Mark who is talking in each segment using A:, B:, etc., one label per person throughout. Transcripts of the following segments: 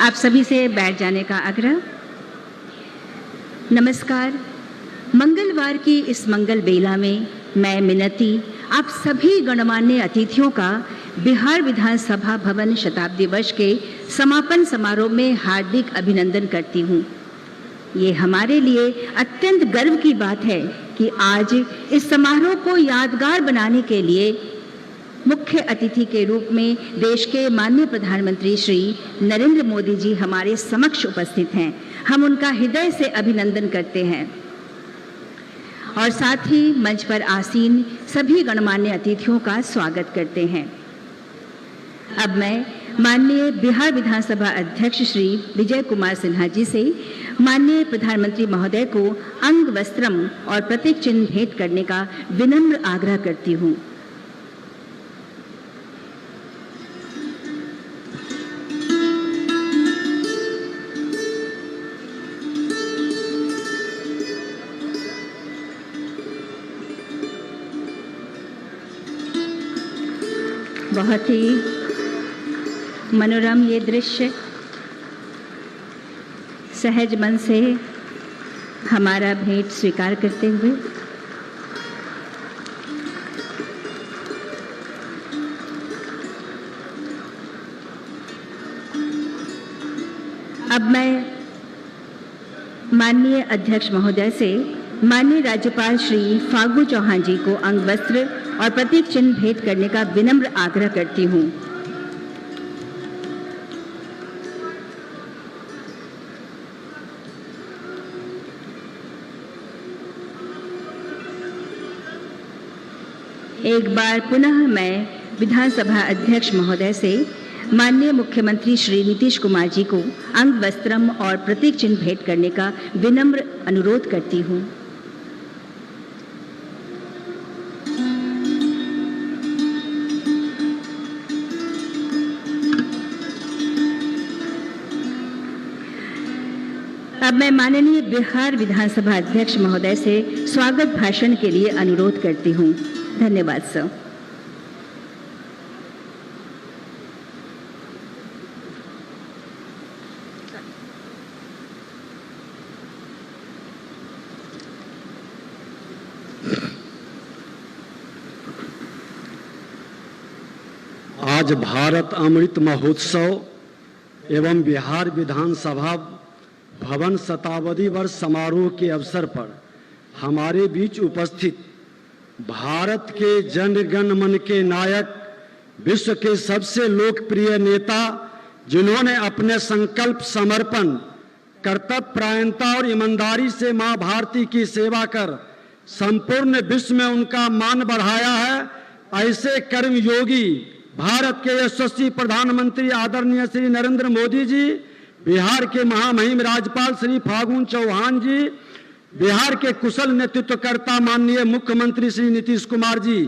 A: आप सभी से बैठ जाने का आग्रह। नमस्कार। मंगलवार की इस मंगल बेला में मैं मिनती आप सभी गणमान्य अतिथियों का बिहार विधानसभा भवन शताब्दी वर्ष के समापन समारोह में हार्दिक अभिनंदन करती हूँ। ये हमारे लिए अत्यंत गर्व की बात है कि आज इस समारोह को यादगार बनाने के लिए मुख्य अतिथि के रूप में देश के माननीय प्रधानमंत्री श्री नरेंद्र मोदी जी हमारे समक्ष उपस्थित हैं। हम उनका हृदय से अभिनंदन करते हैं और साथ ही मंच पर आसीन सभी गणमान्य अतिथियों का स्वागत करते हैं। अब मैं माननीय बिहार विधानसभा अध्यक्ष श्री विजय कुमार सिन्हा जी से माननीय प्रधानमंत्री महोदय को अंग वस्त्रम और प्रतीक चिन्ह भेंट करने का विनम्र आग्रह करती हूँ। बहुत ही मनोरम ये दृश्य, सहज मन से हमारा भेंट स्वीकार करते हुए अब मैं माननीय अध्यक्ष महोदय से माननीय राज्यपाल श्री फागू चौहान जी को अंग वस्त्र और प्रतीक चिन्ह भेंट करने का विनम्र आग्रह करती हूँ। एक बार पुनः मैं विधानसभा अध्यक्ष महोदय से माननीय मुख्यमंत्री श्री नीतीश कुमार जी को अंग वस्त्रम और प्रतीक चिन्ह भेंट करने का विनम्र अनुरोध करती हूँ। अब मैं माननीय बिहार विधानसभा अध्यक्ष महोदय से स्वागत भाषण के लिए अनुरोध करती हूँ। धन्यवाद सर।
B: आज भारत अमृत महोत्सव एवं बिहार विधानसभा भवन शताब्दी वर्ष समारोह के अवसर पर हमारे बीच उपस्थित भारत के जनगण मन के नायक, विश्व के सबसे लोकप्रिय नेता, जिन्होंने अपने संकल्प, समर्पण, कर्तव्य परायणता और ईमानदारी से मां भारती की सेवा कर संपूर्ण विश्व में उनका मान बढ़ाया है, ऐसे कर्मयोगी भारत के यशस्वी प्रधानमंत्री आदरणीय श्री नरेंद्र मोदी जी, बिहार के महामहिम राज्यपाल श्री फागू चौहान जी, बिहार के कुशल नेतृत्वकर्ता माननीय मुख्यमंत्री श्री नीतीश कुमार जी,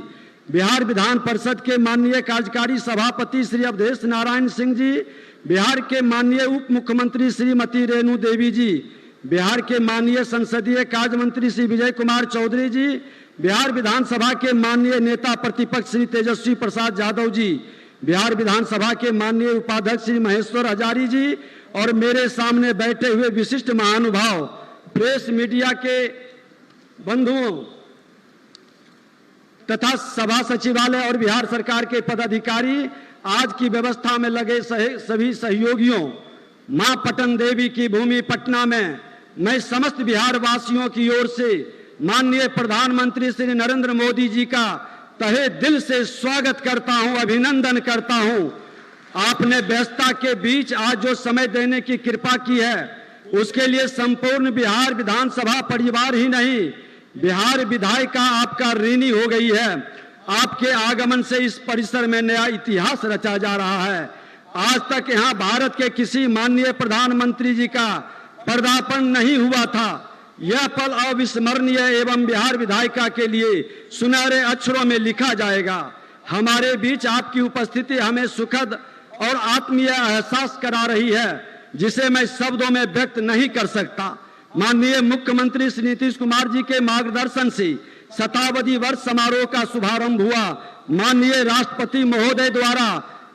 B: बिहार विधान परिषद के माननीय कार्यकारी सभापति श्री अवधेश नारायण सिंह जी, बिहार के माननीय उप मुख्यमंत्री श्रीमती रेणु देवी जी, बिहार के माननीय संसदीय कार्य मंत्री श्री विजय कुमार चौधरी जी, बिहार विधानसभा के माननीय नेता प्रतिपक्ष श्री तेजस्वी प्रसाद यादव जी, बिहार विधानसभा के माननीय उपाध्यक्ष श्री महेश्वर हजारी जी और मेरे सामने बैठे हुए विशिष्ट महानुभाव, प्रेस मीडिया के बंधुओं तथा सभा सचिवालय और बिहार सरकार के पदाधिकारी, आज की व्यवस्था में लगे सभी सहयोगियों, मां पटन देवी की भूमि पटना में मैं समस्त बिहार वासियों की ओर से माननीय प्रधानमंत्री श्री नरेंद्र मोदी जी का तहे दिल से स्वागत करता हूं, अभिनंदन करता हूं। आपने व्यस्तता के बीच आज जो समय देने की कृपा की है, उसके लिए संपूर्ण बिहार विधानसभा परिवार ही नहीं, बिहार विधायिका आपका ऋणी हो गई है। आपके आगमन से इस परिसर में नया इतिहास रचा जा रहा है। आज तक यहाँ भारत के किसी माननीय प्रधानमंत्री जी का पदार्पण नहीं हुआ था। यह पल अविस्मरणीय एवं बिहार विधायिका के लिए सुनहरे अक्षरों में लिखा जाएगा। हमारे बीच आपकी उपस्थिति हमें सुखद और आत्मीय एहसास करा रही है, जिसे मैं शब्दों में व्यक्त नहीं कर सकता। माननीय मुख्यमंत्री श्री नीतीश कुमार जी के मार्गदर्शन से शताब्दी वर्ष समारोह का शुभारंभ हुआ। माननीय राष्ट्रपति महोदय द्वारा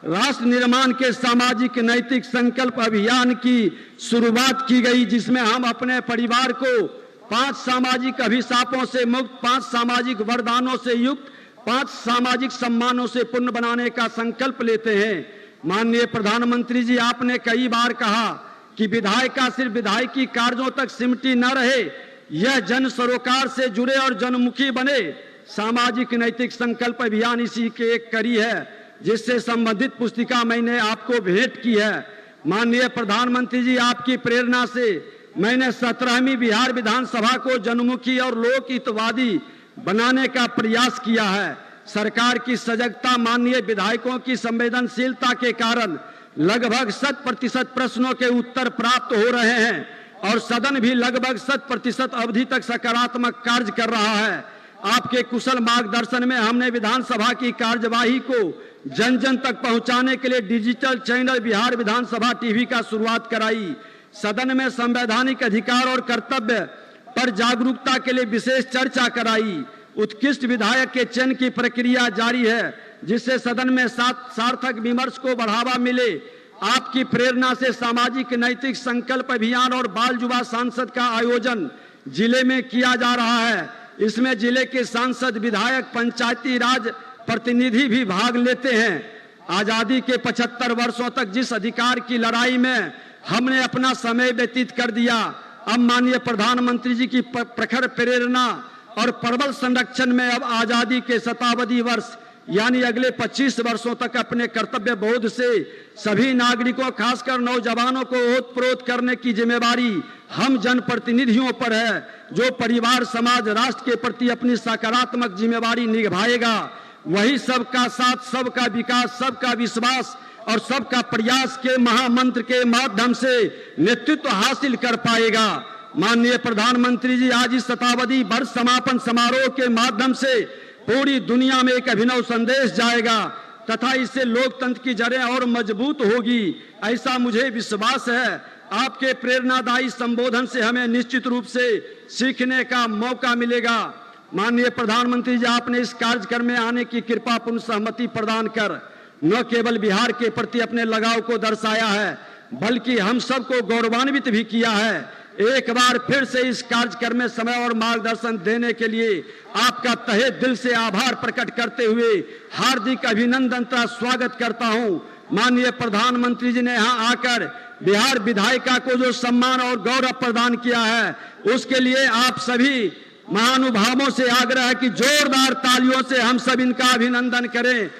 B: राष्ट्र निर्माण के सामाजिक नैतिक संकल्प अभियान की शुरुआत की गई, जिसमें हम अपने परिवार को 5 सामाजिक अभिशापों से मुक्त, 5 सामाजिक वरदानों से युक्त, 5 सामाजिक सम्मानों से पूर्ण बनाने का संकल्प लेते हैं। माननीय प्रधानमंत्री जी, आपने कई बार कहा कि विधायिका सिर्फ विधायिकी कार्यों तक सिमटी न रहे, यह जन सरोकार से जुड़े और जनमुखी बने। सामाजिक नैतिक संकल्प अभियान इसी के एक कड़ी है, जिससे संबंधित पुस्तिका मैंने आपको भेंट की है। माननीय प्रधानमंत्री जी, आपकी प्रेरणा से मैंने 17वीं बिहार विधानसभा को जनमुखी और लोकहितवादी बनाने का प्रयास किया है। सरकार की सजगता, माननीय विधायकों की संवेदनशीलता के कारण लगभग 100% प्रश्नों के उत्तर प्राप्त हो रहे हैं और सदन भी लगभग 100% अवधि तक सकारात्मक कार्य कर रहा है। आपके कुशल मार्गदर्शन में हमने विधानसभा की कार्यवाही को जन जन तक पहुंचाने के लिए डिजिटल चैनल बिहार विधानसभा टीवी का शुरुआत कराई। सदन में संवैधानिक अधिकार और कर्तव्य पर जागरूकता के लिए विशेष चर्चा कराई। उत्कृष्ट विधायक के चयन की प्रक्रिया जारी है, जिससे सदन में सार्थक विमर्श को बढ़ावा मिले। आपकी प्रेरणा से सामाजिक नैतिक संकल्प अभियान और बाल युवा सांसद का आयोजन जिले में किया जा रहा है। इसमें जिले के सांसद, विधायक, पंचायती राज प्रतिनिधि भी भाग लेते हैं। आजादी के 75 वर्षों तक जिस अधिकार की लड़ाई में हमने अपना समय व्यतीत कर दिया, अब माननीय प्रधानमंत्री जी की प्रखर प्रेरणा और प्रबल संरक्षण में अब आजादी के शताब्दी वर्ष यानी अगले 25 वर्षों तक अपने कर्तव्य बोध से सभी नागरिकों, खासकर नौजवानों को ओतप्रोत करने की जिम्मेवारी हम जनप्रतिनिधियों पर है। जो परिवार, समाज, राष्ट्र के प्रति अपनी सकारात्मक जिम्मेवारी निभाएगा, वही सबका साथ, सबका विकास, सबका विश्वास और सबका प्रयास के महामंत्र के माध्यम से नेतृत्व हासिल कर पाएगा। माननीय प्रधानमंत्री जी, आज इस शताब्दी वर्ष समापन समारोह के माध्यम से पूरी दुनिया में एक अभिनव संदेश जाएगा तथा इससे लोकतंत्र की जड़ें और मजबूत होगी, ऐसा मुझे विश्वास है। आपके प्रेरणादायी संबोधन से हमें निश्चित रूप से सीखने का मौका मिलेगा। माननीय प्रधानमंत्री जी, आपने इस कार्यक्रम में आने की कृपापूर्ण सहमति प्रदान कर न केवल बिहार के प्रति अपने लगाव को दर्शाया है, बल्कि हम सबको गौरवान्वित भी किया है। एक बार फिर से इस कार्यक्रम में समय और मार्गदर्शन देने के लिए आपका तहे दिल से आभार प्रकट करते हुए हार्दिक अभिनंदन तथा स्वागत करता हूं। माननीय प्रधानमंत्री जी ने यहां आकर बिहार विधायिका को जो सम्मान और गौरव प्रदान किया है, उसके लिए आप सभी महानुभावों से आग्रह है कि जोरदार तालियों से हम सब इनका अभिनंदन करें।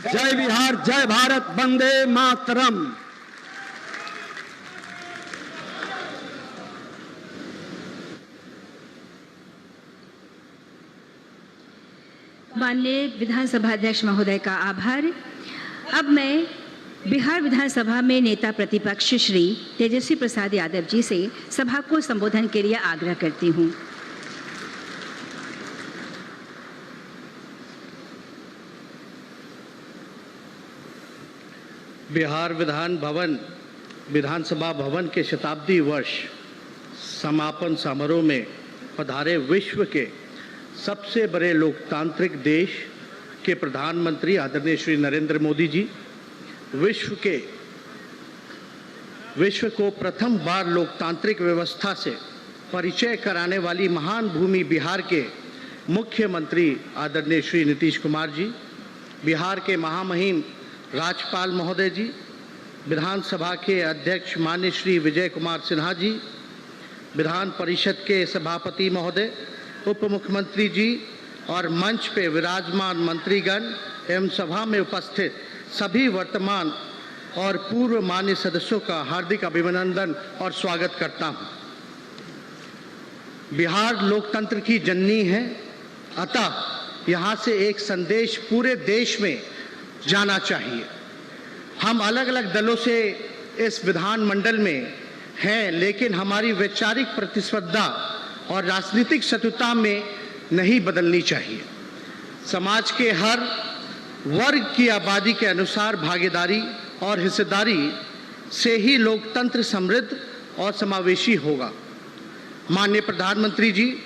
B: जय बिहार, जय भारत, वंदे मातरम।
A: माननीय विधानसभा अध्यक्ष महोदय का आभार। अब मैं बिहार विधानसभा में नेता प्रतिपक्ष श्री तेजस्वी प्रसाद यादव जी से सभा को संबोधन के लिए आग्रह करती हूं।
C: बिहार विधानसभा भवन के शताब्दी वर्ष समापन समारोह में पधारे विश्व के सबसे बड़े लोकतांत्रिक देश के प्रधानमंत्री आदरणीय श्री नरेंद्र मोदी जी, विश्व को प्रथम बार लोकतांत्रिक व्यवस्था से परिचय कराने वाली महान भूमि बिहार के मुख्यमंत्री आदरणीय श्री नीतीश कुमार जी, बिहार के महामहिम राज्यपाल महोदय जी, विधानसभा के अध्यक्ष माननीय श्री विजय कुमार सिन्हा जी, विधान परिषद के सभापति महोदय, उप मुख्यमंत्री जी और मंच पे विराजमान मंत्रीगण एवं सभा में उपस्थित सभी वर्तमान और पूर्व मान्य सदस्यों का हार्दिक अभिनंदन और स्वागत करता हूं। बिहार लोकतंत्र की जननी है, अतः यहां से एक संदेश पूरे देश में जाना चाहिए। हम अलग अलग दलों से इस विधानमंडल में हैं, लेकिन हमारी वैचारिक प्रतिस्पर्धा और राजनीतिक शत्रुता में नहीं बदलनी चाहिए। समाज के हर वर्ग की आबादी के अनुसार भागीदारी और हिस्सेदारी से ही लोकतंत्र समृद्ध और समावेशी होगा। माननीय प्रधानमंत्री जी,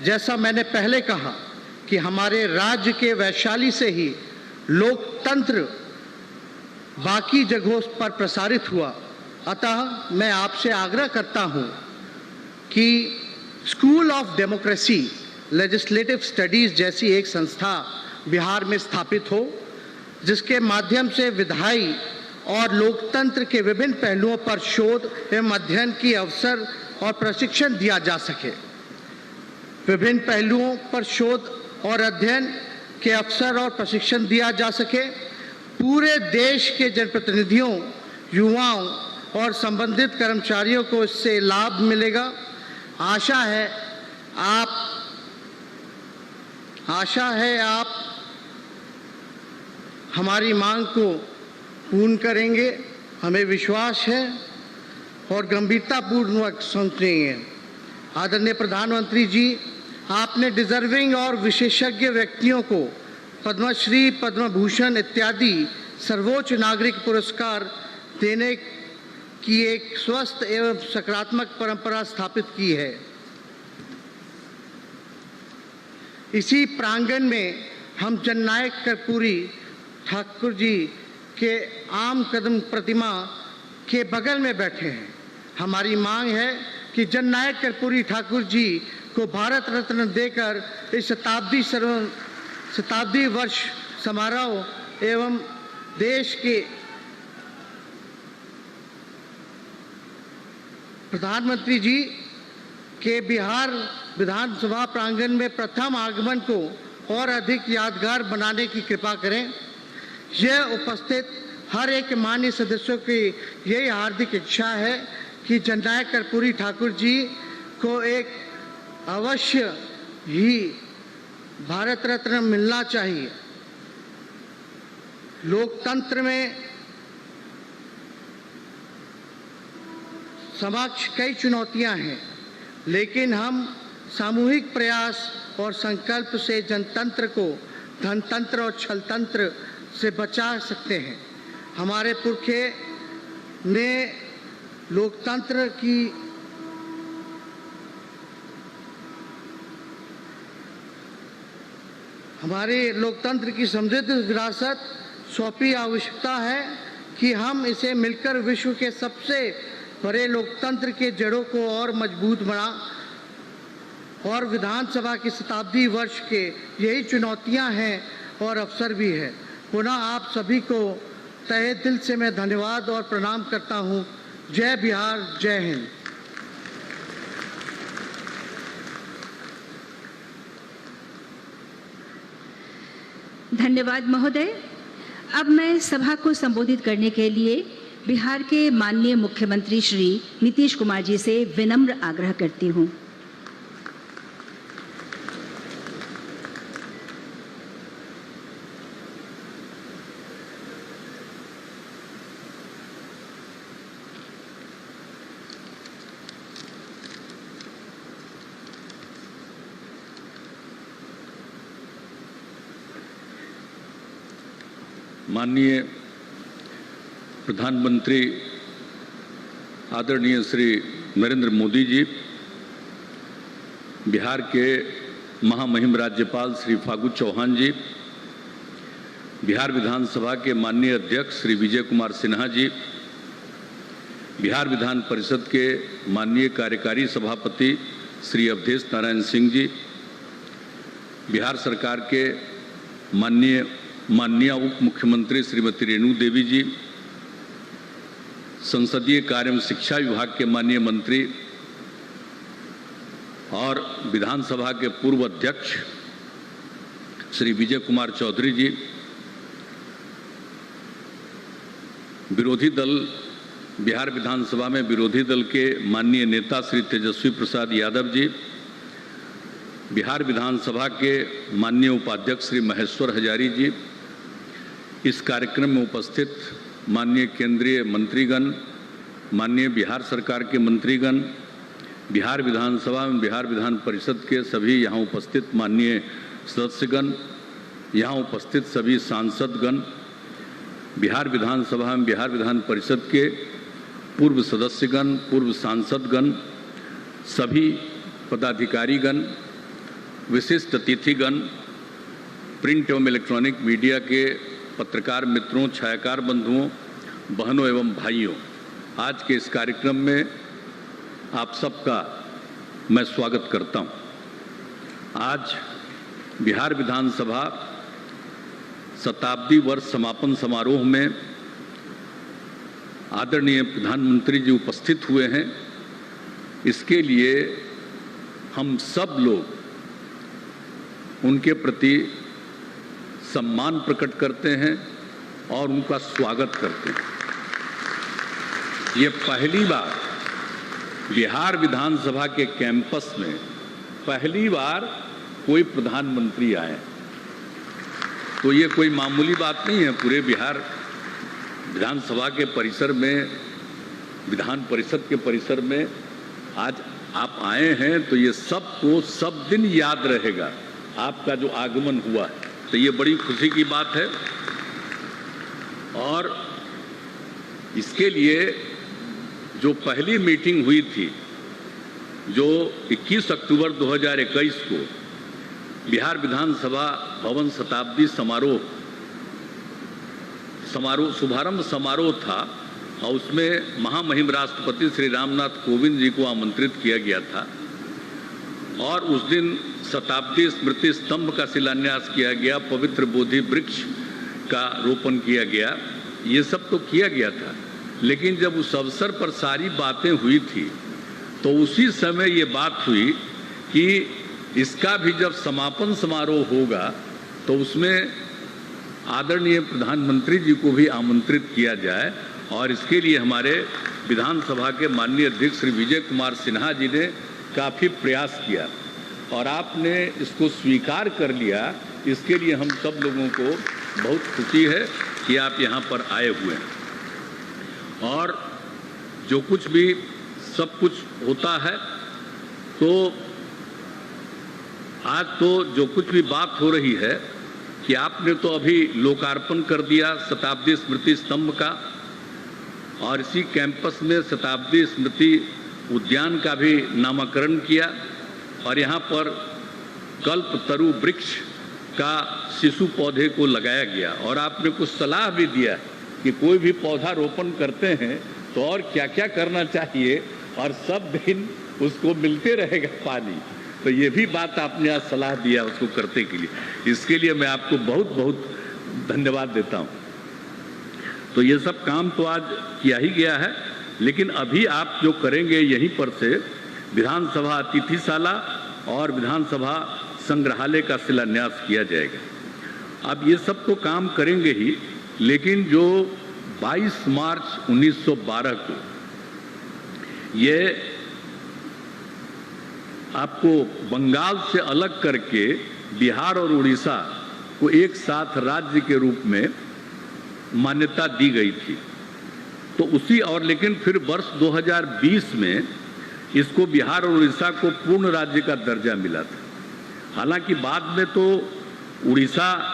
C: जैसा मैंने पहले कहा कि हमारे राज्य के वैशाली से ही लोकतंत्र बाकी जगहों पर प्रसारित हुआ। अतः मैं आपसे आग्रह करता हूं कि school of democracy legislative studies जैसी एक संस्था बिहार में स्थापित हो, जिसके माध्यम से विधायी और लोकतंत्र के विभिन्न पहलुओं पर शोध एवं अध्ययन की अवसर और प्रशिक्षण दिया जा सके। विभिन्न पहलुओं पर शोध और अध्ययन के अवसर और प्रशिक्षण दिया जा सके। पूरे देश के जनप्रतिनिधियों, युवाओं और संबंधित कर्मचारियों को इससे लाभ मिलेगा। आशा है आप हमारी मांग को पूर्ण करेंगे। हमें विश्वास है और गंभीरतापूर्वक सुनेंगे। आदरणीय प्रधानमंत्री जी, आपने डिजर्विंग और विशेषज्ञ व्यक्तियों को पद्मश्री, पद्म भूषण इत्यादि सर्वोच्च नागरिक पुरस्कार देने की एक स्वस्थ एवं सकारात्मक परंपरा स्थापित की है। इसी प्रांगण में हम जननायक कर्पूरी ठाकुर जी के आम कदम प्रतिमा के बगल में बैठे हैं। हमारी मांग है कि जननायक कर्पूरी ठाकुर जी को भारत रत्न देकर इस शताब्दी वर्ष समारोह एवं देश के प्रधानमंत्री जी के बिहार विधानसभा प्रांगण में प्रथम आगमन को और अधिक यादगार बनाने की कृपा करें। यह उपस्थित हर एक माननीय सदस्यों की यही हार्दिक इच्छा है कि जननायक कर्पूरी ठाकुर जी को एक अवश्य ही भारत रत्न मिलना चाहिए। लोकतंत्र में समक्ष कई चुनौतियां हैं, लेकिन हम सामूहिक प्रयास और संकल्प से जनतंत्र को धनतंत्र और छलतंत्र से बचा सकते हैं। हमारे पुरखे ने लोकतंत्र की समृद्ध विरासत सौंपी। आवश्यकता है कि हम इसे मिलकर विश्व के सबसे बड़े लोकतंत्र के जड़ों को और मजबूत बना। और विधानसभा की शताब्दी वर्ष के यही चुनौतियां हैं और अवसर भी है। पुनः आप सभी को तहे दिल से मैं धन्यवाद और प्रणाम करता हूं। जय बिहार, जय हिंद।
A: धन्यवाद महोदय। अब मैं सभा को संबोधित करने के लिए बिहार के माननीय मुख्यमंत्री श्री नीतीश कुमार जी से विनम्र आग्रह करती हूं।
D: माननीय प्रधानमंत्री आदरणीय श्री नरेंद्र मोदी जी, बिहार के महामहिम राज्यपाल श्री फागू चौहान जी, बिहार विधानसभा के माननीय अध्यक्ष श्री विजय कुमार सिन्हा जी, बिहार विधान परिषद के माननीय कार्यकारी सभापति श्री अवधेश नारायण सिंह जी, बिहार सरकार के माननीय उप मुख्यमंत्री श्रीमती रेणु देवी जी, संसदीय कार्य एवं शिक्षा विभाग के माननीय मंत्री और विधानसभा के पूर्व अध्यक्ष श्री विजय कुमार चौधरी जी, विरोधी दल बिहार विधानसभा में विरोधी दल के माननीय नेता श्री तेजस्वी प्रसाद यादव जी, बिहार विधानसभा के माननीय उपाध्यक्ष श्री महेश्वर हजारी जी, इस कार्यक्रम में उपस्थित माननीय केंद्रीय मंत्रीगण, माननीय बिहार सरकार के मंत्रीगण, बिहार विधानसभा एवं बिहार विधान परिषद के सभी यहाँ उपस्थित माननीय सदस्यगण, यहाँ उपस्थित सभी सांसदगण, बिहार विधानसभा एवं बिहार विधान परिषद के पूर्व सदस्यगण, पूर्व सांसदगण, सभी पदाधिकारीगण, विशिष्ट अतिथिगण, प्रिंट एवं इलेक्ट्रॉनिक मीडिया के पत्रकार मित्रों, छायाकार बंधुओं, बहनों एवं भाइयों, आज के इस कार्यक्रम में आप सबका मैं स्वागत करता हूं। आज बिहार विधानसभा शताब्दी वर्ष समापन समारोह में आदरणीय प्रधानमंत्री जी उपस्थित हुए हैं। इसके लिए हम सब लोग उनके प्रति सम्मान प्रकट करते हैं और उनका स्वागत करते हैं। ये पहली बार बिहार विधानसभा के कैंपस में पहली बार कोई प्रधानमंत्री आए, तो ये कोई मामूली बात नहीं है। पूरे बिहार विधानसभा के परिसर में, विधान परिषद के परिसर में आज आप आए हैं, तो ये सबको सब दिन याद रहेगा आपका जो आगमन हुआ है, तो ये बड़ी खुशी की बात है। और इसके लिए जो पहली मीटिंग हुई थी, जो 21 अक्टूबर 2021 को बिहार विधानसभा भवन शताब्दी शुभारंभ समारोह था, और उसमें महामहिम राष्ट्रपति श्री रामनाथ कोविंद जी को आमंत्रित किया गया था। और उस दिन शताब्दी स्मृति स्तंभ का शिलान्यास किया गया, पवित्र बोधि वृक्ष का रोपण किया गया, ये सब तो किया गया था। लेकिन जब उस अवसर पर सारी बातें हुई थी, तो उसी समय ये बात हुई कि इसका भी जब समापन समारोह होगा तो उसमें आदरणीय प्रधानमंत्री जी को भी आमंत्रित किया जाए। और इसके लिए हमारे विधानसभा के माननीय अध्यक्ष श्री विजय कुमार सिन्हा जी ने काफ़ी प्रयास किया और आपने इसको स्वीकार कर लिया। इसके लिए हम सब लोगों को बहुत खुशी है कि आप यहाँ पर आए हुए हैं। और जो कुछ भी सब कुछ होता है, तो आज तो जो कुछ भी बात हो रही है कि आपने तो अभी लोकार्पण कर दिया शताब्दी स्मृति स्तंभ का, और इसी कैंपस में शताब्दी स्मृति उद्यान का भी नामकरण किया, और यहाँ पर कल्पतरु वृक्ष का शिशु पौधे को लगाया गया। और आपने कुछ सलाह भी दिया कि कोई भी पौधा रोपण करते हैं तो और क्या क्या करना चाहिए, और सब दिन उसको मिलते रहेगा पानी। तो ये भी बात आपने आज सलाह दिया उसको करने के लिए, इसके लिए मैं आपको बहुत बहुत धन्यवाद देता हूँ। तो ये सब काम तो आज किया ही गया है, लेकिन अभी आप जो करेंगे यहीं पर से विधानसभा अतिथिशाला और विधानसभा संग्रहालय का शिलान्यास किया जाएगा। अब ये सब तो काम करेंगे ही, लेकिन जो 22 मार्च 1912 को ये आपको बंगाल से अलग करके बिहार और उड़ीसा को एक साथ राज्य के रूप में मान्यता दी गई थी, तो उसी और लेकिन फिर वर्ष 2020 में इसको बिहार और उड़ीसा को पूर्ण राज्य का दर्जा मिला था। हालांकि बाद में तो उड़ीसा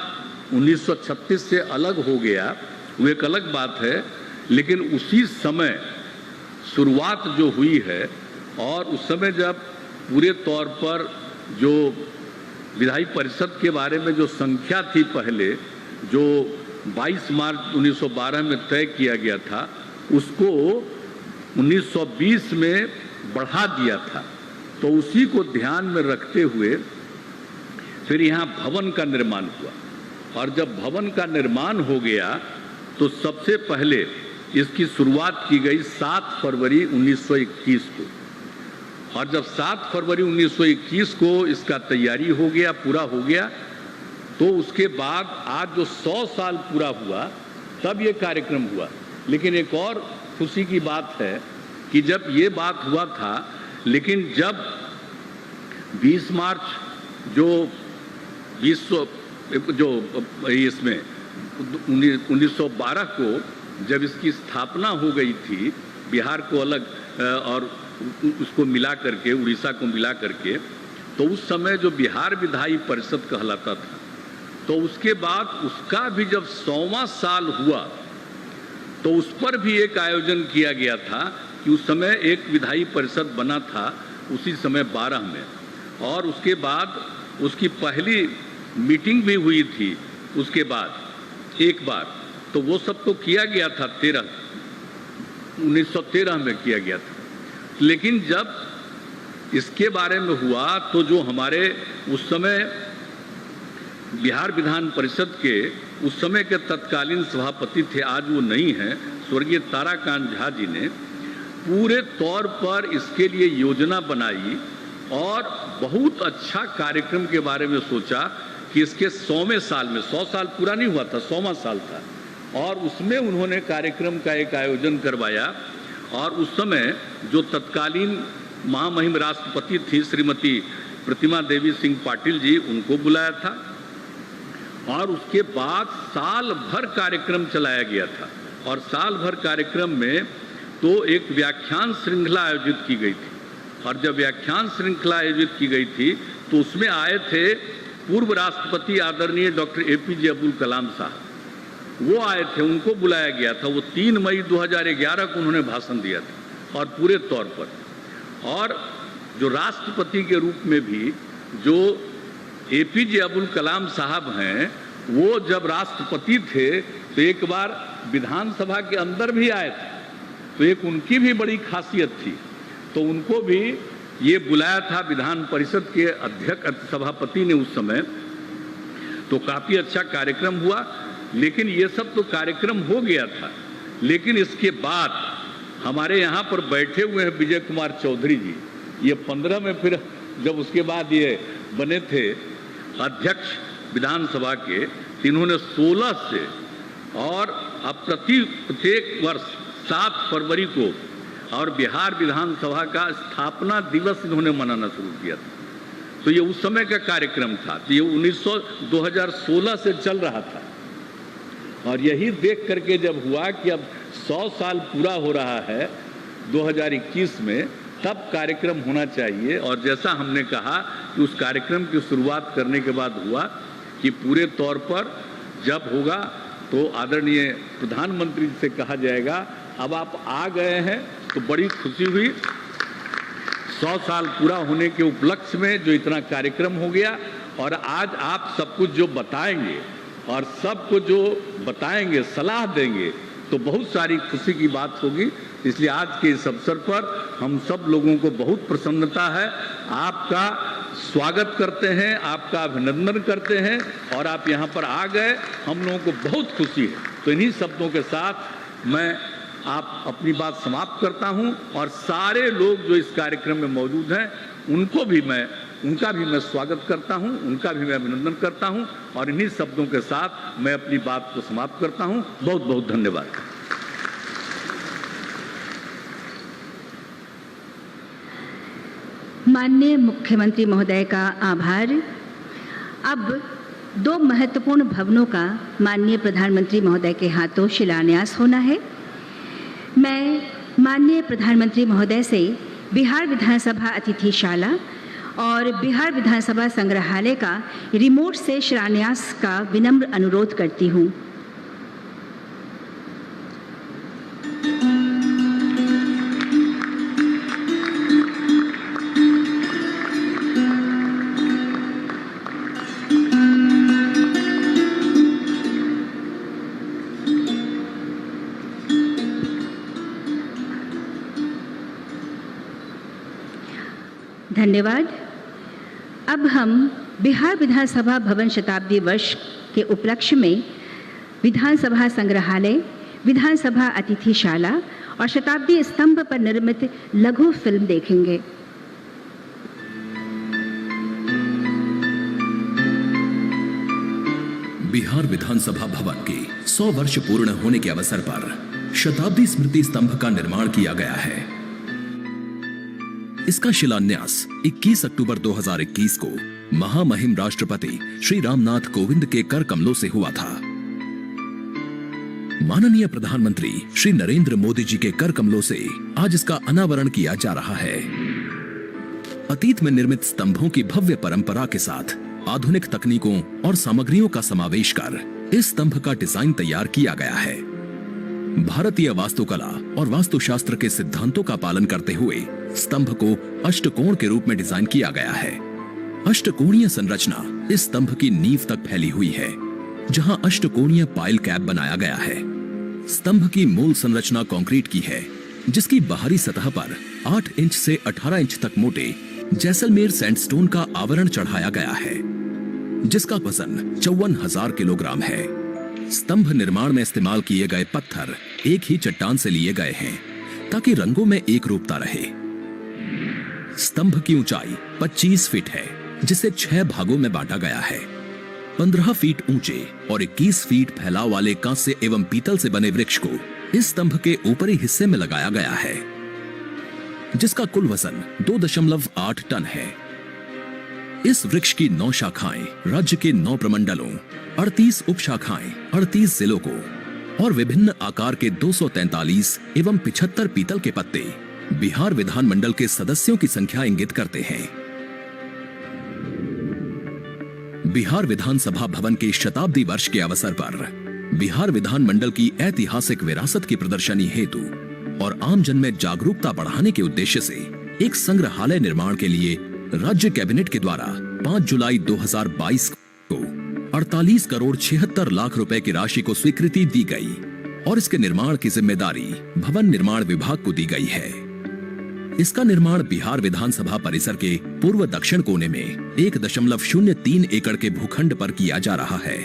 D: 1936 से अलग हो गया, वो एक अलग बात है, लेकिन उसी समय शुरुआत जो हुई है, और उस समय जब पूरे तौर पर जो विधायी परिषद के बारे में जो संख्या थी पहले, जो 22 मार्च 1912 में तय किया गया था, उसको 1920 में बढ़ा दिया था। तो उसी को ध्यान में रखते हुए फिर यहाँ भवन का निर्माण हुआ, और जब भवन का निर्माण हो गया तो सबसे पहले इसकी शुरुआत की गई 7 फरवरी 1921 को। और जब 7 फरवरी 1921 को इसका तैयारी हो गया, पूरा हो गया, तो उसके बाद आज जो 100 साल पूरा हुआ तब ये कार्यक्रम हुआ। लेकिन एक और खुशी की बात है कि जब ये बात हुआ था, लेकिन जब 20 मार्च जो इसमें 1912 को जब इसकी स्थापना हो गई थी, बिहार को अलग और उसको मिला करके, उड़ीसा को मिला करके, तो उस समय जो बिहार विधायी परिषद कहलाता था, तो उसके बाद उसका भी जब 100वां साल हुआ तो उस पर भी एक आयोजन किया गया था कि उस समय एक विधायी परिषद बना था उसी समय 12 में, और उसके बाद उसकी पहली मीटिंग भी हुई थी उसके बाद एक बार, तो वो सब तो किया गया था 13 1913 में किया गया था। लेकिन जब इसके बारे में हुआ तो जो हमारे उस समय बिहार विधान परिषद के उस समय के तत्कालीन सभापति थे, आज वो नहीं हैं, स्वर्गीय ताराकांत झा जी ने पूरे तौर पर इसके लिए योजना बनाई और बहुत अच्छा कार्यक्रम के बारे में सोचा कि इसके 100वें साल में, 100 साल पूरा नहीं हुआ था, 100वां साल था, और उसमें उन्होंने कार्यक्रम का एक आयोजन करवाया। और उस समय जो तत्कालीन महामहिम राष्ट्रपति थी श्रीमती प्रतिमा देवी सिंह पाटिल जी, उनको बुलाया था और उसके बाद साल भर कार्यक्रम चलाया गया था। और साल भर कार्यक्रम में तो एक व्याख्यान श्रृंखला आयोजित की गई थी, और जब व्याख्यान श्रृंखला आयोजित की गई थी तो उसमें आए थे पूर्व राष्ट्रपति आदरणीय डॉक्टर APJ अब्दुल कलाम साहब, वो आए थे, उनको बुलाया गया था। वो 3 मई 2011 को उन्होंने भाषण दिया था और पूरे तौर पर। और जो राष्ट्रपति के रूप में भी जो APJ अब्दुल कलाम साहब हैं, वो जब राष्ट्रपति थे तो एक बार विधानसभा के अंदर भी आए थे, तो एक उनकी भी बड़ी खासियत थी, तो उनको भी ये बुलाया था विधान परिषद के अध्यक्ष सभापति ने उस समय। तो काफ़ी अच्छा कार्यक्रम हुआ। लेकिन ये सब तो कार्यक्रम हो गया था, लेकिन इसके बाद हमारे यहाँ पर बैठे हुए हैं विजय कुमार चौधरी जी, ये 15 में फिर जब उसके बाद ये बने थे अध्यक्ष विधानसभा के, इन्होंने 16 से और अब प्रत्येक वर्ष 7 फरवरी को और बिहार विधानसभा का स्थापना दिवस इन्होंने मनाना शुरू किया था। तो ये उस समय का कार्यक्रम था, तो ये 2016 से चल रहा था। और यही देख करके जब हुआ कि अब 100 साल पूरा हो रहा है 2021 में, तब कार्यक्रम होना चाहिए। और जैसा हमने कहा कि उस कार्यक्रम की शुरुआत करने के बाद हुआ कि पूरे तौर पर जब होगा तो आदरणीय प्रधानमंत्री से कहा जाएगा अब आप आ गए हैं, तो बड़ी खुशी हुई। 100 साल पूरा होने के उपलक्ष्य में जो इतना कार्यक्रम हो गया, और आज आप सब कुछ जो बताएंगे और सबको जो बताएंगे, सलाह देंगे, तो बहुत सारी खुशी की बात होगी। इसलिए आज के इस अवसर पर हम सब लोगों को बहुत प्रसन्नता है, आपका स्वागत करते हैं, आपका अभिनंदन करते हैं, और आप यहाँ पर आ गए, हम लोगों को बहुत खुशी है। तो इन्हीं शब्दों के साथ मैं आप अपनी बात समाप्त करता हूं, और सारे लोग जो इस कार्यक्रम में मौजूद हैं उनका भी मैं स्वागत करता हूं, उनका भी मैं अभिनंदन करता हूं, और इन्हीं शब्दों के साथ मैं अपनी बात को समाप्त करता हूं। बहुत बहुत धन्यवाद।
A: माननीय मुख्यमंत्री महोदय का आभार। अब 2 महत्वपूर्ण भवनों का माननीय प्रधानमंत्री महोदय के हाथों शिलान्यास होना है। मैं माननीय प्रधानमंत्री महोदय से बिहार विधानसभा अतिथिशाला और बिहार विधानसभा संग्रहालय का रिमोट से शिलान्यास का विनम्र अनुरोध करती हूँ। धन्यवाद। अब हम बिहार विधानसभा भवन शताब्दी वर्ष के उपलक्ष्य में विधानसभा संग्रहालय, विधानसभा अतिथिशाला और शताब्दी स्तंभ पर निर्मित लघु फिल्म देखेंगे।
E: बिहार विधानसभा भवन के 100 वर्ष पूर्ण होने के अवसर पर शताब्दी स्मृति स्तंभ का निर्माण किया गया है। इसका शिलान्यास 21 अक्टूबर 2021 को महामहिम राष्ट्रपति श्री रामनाथ कोविंद के कर कमलों से हुआ था। माननीय प्रधानमंत्री श्री नरेंद्र मोदी जी के कर कमलों से आज इसका अनावरण किया जा रहा है। अतीत में निर्मित स्तंभों की भव्य परंपरा के साथ आधुनिक तकनीकों और सामग्रियों का समावेश कर इस स्तंभ का डिजाइन तैयार किया गया है। भारतीय वास्तुकला और वास्तुशास्त्र के सिद्धांतों का पालन करते हुए स्तंभ को अष्टकोण के रूप में डिजाइन किया गया है। अष्टकोणीय संरचना इस स्तंभ की नींव तक फैली हुई है, जहां अष्टकोणीय पाइल कैप बनाया गया है। स्तंभ की मूल संरचना कंक्रीट की है जिसकी बाहरी सतह पर 8 इंच से 18 इंच तक मोटे जैसलमेर सैंडस्टोन का आवरण चढ़ाया गया है, जिसका वजन 54,000 किलोग्राम है। स्तंभ निर्माण में इस्तेमाल किए गए पत्थर एक ही चट्टान से लिए गए हैं ताकि रंगों में एक रूपता रहे। स्तंभ की ऊंचाई 25 फीट है, जिसे 6 भागों में बांटा गया है। 15 फीट ऊंचे और 21 फीट फैलाव वाले कांस्य एवं पीतल से बने वृक्ष को इस स्तंभ के ऊपरी हिस्से में लगाया गया है, जिसका कुल वजन 2.8 टन है। इस वृक्ष की 9 शाखाएं राज्य के 9 प्रमंडलों, 38 उपशाखाएं 38 जिलों को और विभिन्न आकार के 243 एवं 75 पीतल के पत्ते बिहार विधानमंडल के सदस्यों की संख्या इंगित करते हैं। बिहार विधानसभा भवन के शताब्दी वर्ष के अवसर पर बिहार विधानमंडल की ऐतिहासिक विरासत की प्रदर्शनी हेतु और आम जन में जागरूकता बढ़ाने के उद्देश्य से एक संग्रहालय निर्माण के लिए राज्य कैबिनेट के द्वारा 5 जुलाई 2022 को 48 करोड़ 76 लाख रुपए की राशि को स्वीकृति दी गई और इसके निर्माण की जिम्मेदारी भवन निर्माण विभाग को दी गई है। इसका निर्माण बिहार विधानसभा परिसर के पूर्व दक्षिण कोने में 1.03 एकड़ के भूखंड पर किया जा रहा है।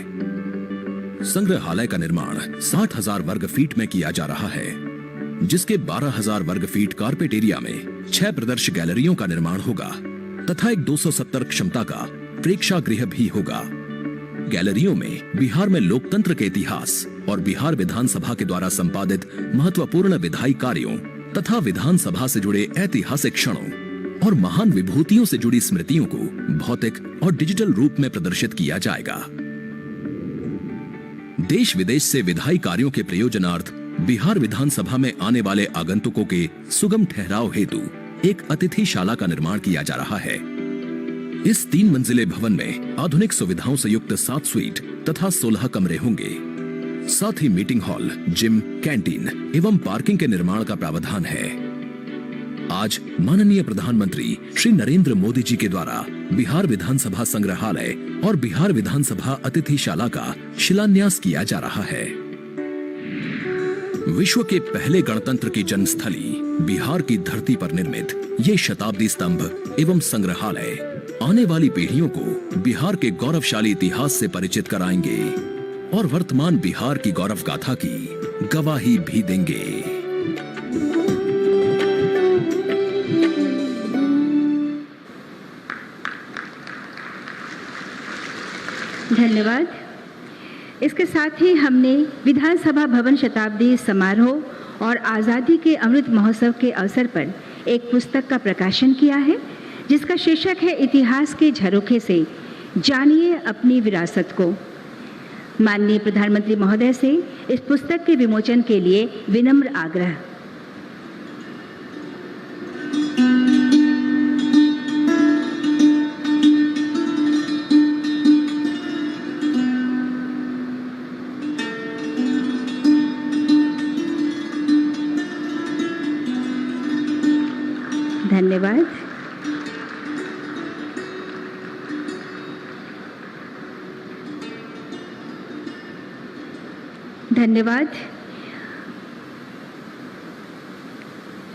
E: संग्रहालय का निर्माण 60,000 वर्ग फीट में किया जा रहा है, जिसके 12,000 वर्ग फीट कारपेट एरिया में 6 प्रदर्श गैलरियों का निर्माण होगा तथा एक 270 क्षमता का प्रेक्षागृह भी होगा। गैलरियों में बिहार में लोकतंत्र के इतिहास और बिहार विधानसभा के द्वारा संपादित महत्वपूर्ण विधायी कार्यों तथा विधानसभा से जुड़े ऐतिहासिक क्षणों और महान विभूतियों से जुड़ी स्मृतियों को भौतिक और डिजिटल रूप में प्रदर्शित किया जाएगा। देश विदेश से विधायी कार्यों के प्रयोजनार्थ बिहार विधानसभा में आने वाले आगंतुकों के सुगम ठहराव हेतु एक अतिथिशाला का निर्माण किया जा रहा है। इस 3 मंजिले भवन में आधुनिक सुविधाओं से युक्त 7 स्वीट तथा 16 कमरे होंगे। साथ ही मीटिंग हॉल, जिम, कैंटीन एवं पार्किंग के निर्माण का प्रावधान है। आज माननीय प्रधानमंत्री श्री नरेंद्र मोदी जी के द्वारा बिहार विधानसभा संग्रहालय और बिहार विधानसभा अतिथिशाला का शिलान्यास किया जा रहा है। विश्व के पहले गणतंत्र की जन्मस्थली बिहार की धरती पर निर्मित ये शताब्दी स्तंभ एवं संग्रहालय आने वाली पीढ़ियों को बिहार के गौरवशाली इतिहास से परिचित कराएंगे और वर्तमान बिहार की गौरव गाथा की गवाही भी देंगे।
A: धन्यवाद। इसके साथ ही हमने विधानसभा भवन शताब्दी समारोह और आज़ादी के अमृत महोत्सव के अवसर पर एक पुस्तक का प्रकाशन किया है, जिसका शीर्षक है इतिहास के झरोखे से जानिए अपनी विरासत को। माननीय प्रधानमंत्री महोदय से इस पुस्तक के विमोचन के लिए विनम्र आग्रह। धन्यवाद। धन्यवाद।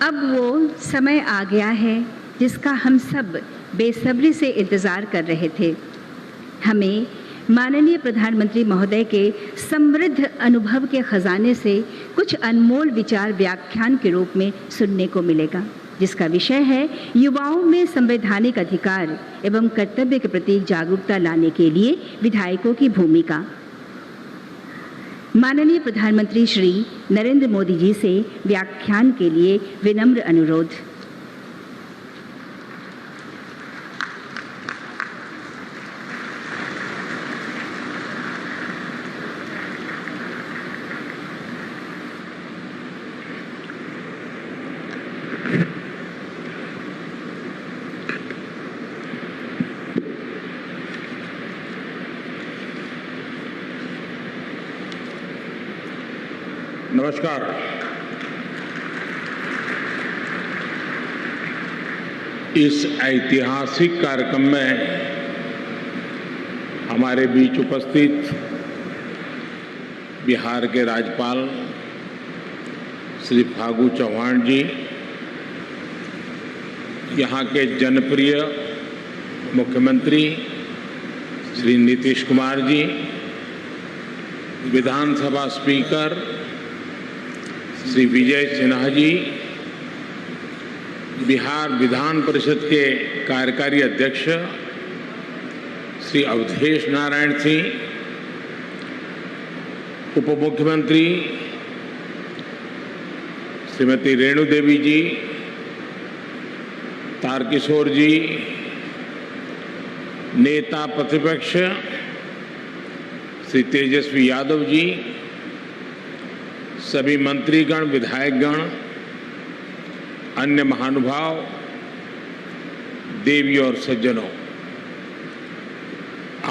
A: अब वो समय आ गया है जिसका हम सब बेसब्री से इंतजार कर रहे थे। हमें माननीय प्रधानमंत्री महोदय के समृद्ध अनुभव के खजाने से कुछ अनमोल विचार व्याख्यान के रूप में सुनने को मिलेगा, जिसका विषय है युवाओं में संवैधानिक अधिकार एवं कर्तव्य के प्रति जागरूकता लाने के लिए विधायकों की भूमिका। माननीय प्रधानमंत्री श्री नरेंद्र मोदी जी से व्याख्यान के लिए विनम्र अनुरोध।
F: नमस्कार। इस ऐतिहासिक कार्यक्रम में हमारे बीच उपस्थित बिहार के राज्यपाल श्री फागू चौहान जी, यहाँ के जनप्रिय मुख्यमंत्री श्री नीतीश कुमार जी, विधानसभा स्पीकर श्री विजय सिन्हा जी, बिहार विधान परिषद के कार्यकारी अध्यक्ष श्री अवधेश नारायण सिंह, उप मुख्यमंत्री श्रीमती रेणु देवी जी, तारकिशोर जी, नेता प्रतिपक्ष श्री तेजस्वी यादव जी, सभी मंत्रीगण, विधायकगण, अन्य महानुभाव, देवी और सज्जनों,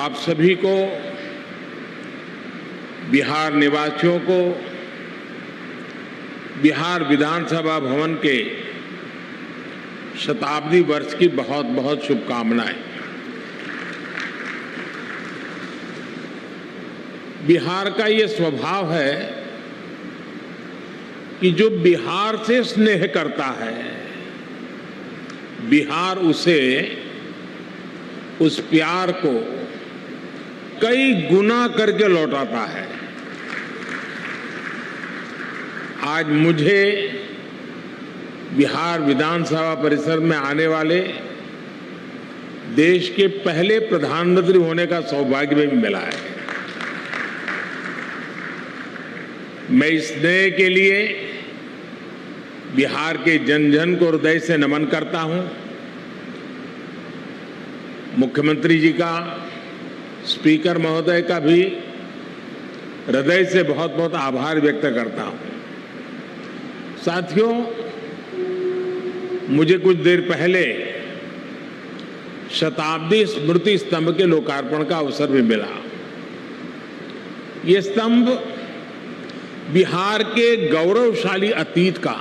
F: आप सभी को, बिहार निवासियों को बिहार विधानसभा भवन के शताब्दी वर्ष की बहुत बहुत शुभकामनाएं। बिहार का ये स्वभाव है कि जो बिहार से स्नेह करता है, बिहार उसे, उस प्यार को कई गुना करके लौटाता है। आज मुझे बिहार विधानसभा परिसर में आने वाले देश के पहले प्रधानमंत्री होने का सौभाग्य भी मिला है। मैं इस स्नेह के लिए बिहार के जन जन को हृदय से नमन करता हूं। मुख्यमंत्री जी का, स्पीकर महोदय का भी हृदय से बहुत बहुत आभार व्यक्त करता हूं। साथियों, मुझे कुछ देर पहले शताब्दी स्मृति स्तंभ के लोकार्पण का अवसर भी मिला। ये स्तंभ बिहार के गौरवशाली अतीत का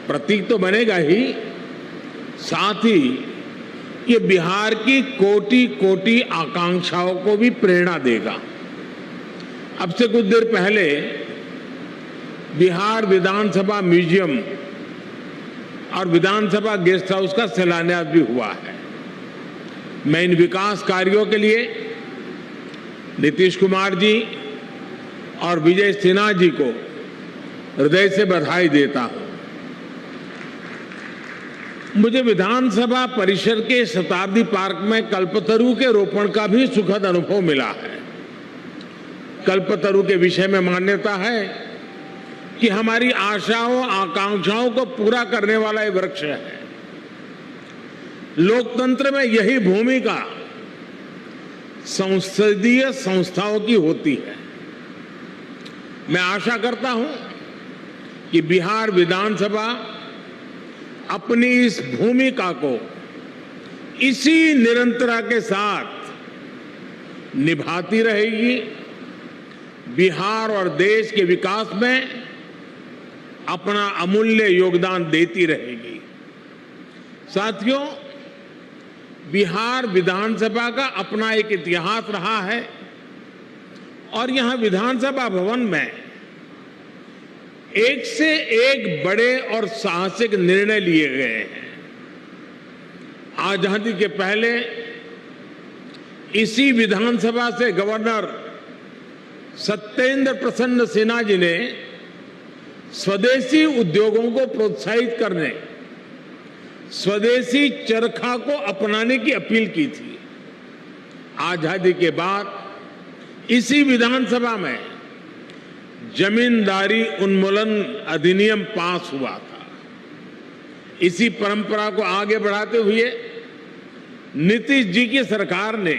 F: प्रतीक तो बनेगा ही, साथ ही ये बिहार की कोटि कोटि आकांक्षाओं को भी प्रेरणा देगा। अब से कुछ देर पहले बिहार विधानसभा म्यूजियम और विधानसभा गेस्ट हाउस का शिलान्यास भी हुआ है। मैं इन विकास कार्यों के लिए नीतीश कुमार जी और विजय सिन्हा जी को हृदय से बधाई देता हूं। मुझे विधानसभा परिसर के शताब्दी पार्क में कल्पतरु के रोपण का भी सुखद अनुभव मिला है। कल्पतरु के विषय में मान्यता है कि हमारी आशाओं, आकांक्षाओं को पूरा करने वाला ये वृक्ष है। लोकतंत्र में यही भूमिका संसदीय संस्थाओं की होती है। मैं आशा करता हूं कि बिहार विधानसभा अपनी इस भूमिका को इसी निरंतरता के साथ निभाती रहेगी, बिहार और देश के विकास में अपना अमूल्य योगदान देती रहेगी। साथियों, बिहार विधानसभा का अपना एक इतिहास रहा है और यहां विधानसभा भवन में एक से एक बड़े और साहसिक निर्णय लिए गए हैं। आजादी के पहले इसी विधानसभा से गवर्नर सत्येंद्र प्रसन्न सिन्हा जी ने स्वदेशी उद्योगों को प्रोत्साहित करने, स्वदेशी चरखा को अपनाने की अपील की थी। आजादी के बाद इसी विधानसभा में जमींदारी उन्मूलन अधिनियम पास हुआ था। इसी परंपरा को आगे बढ़ाते हुए नीतीश जी की सरकार ने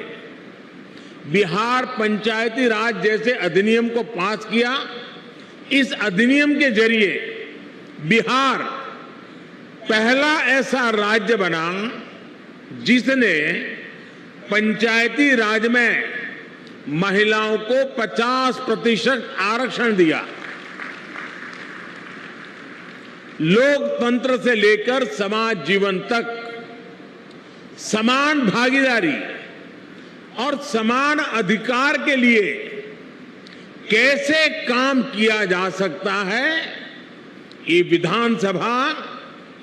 F: बिहार पंचायती राज जैसे अधिनियम को पास किया। इस अधिनियम के जरिए बिहार पहला ऐसा राज्य बना जिसने पंचायती राज में महिलाओं को 50% आरक्षण दिया। लोकतंत्र से लेकर समाज जीवन तक समान भागीदारी और समान अधिकार के लिए कैसे काम किया जा सकता है, ये विधानसभा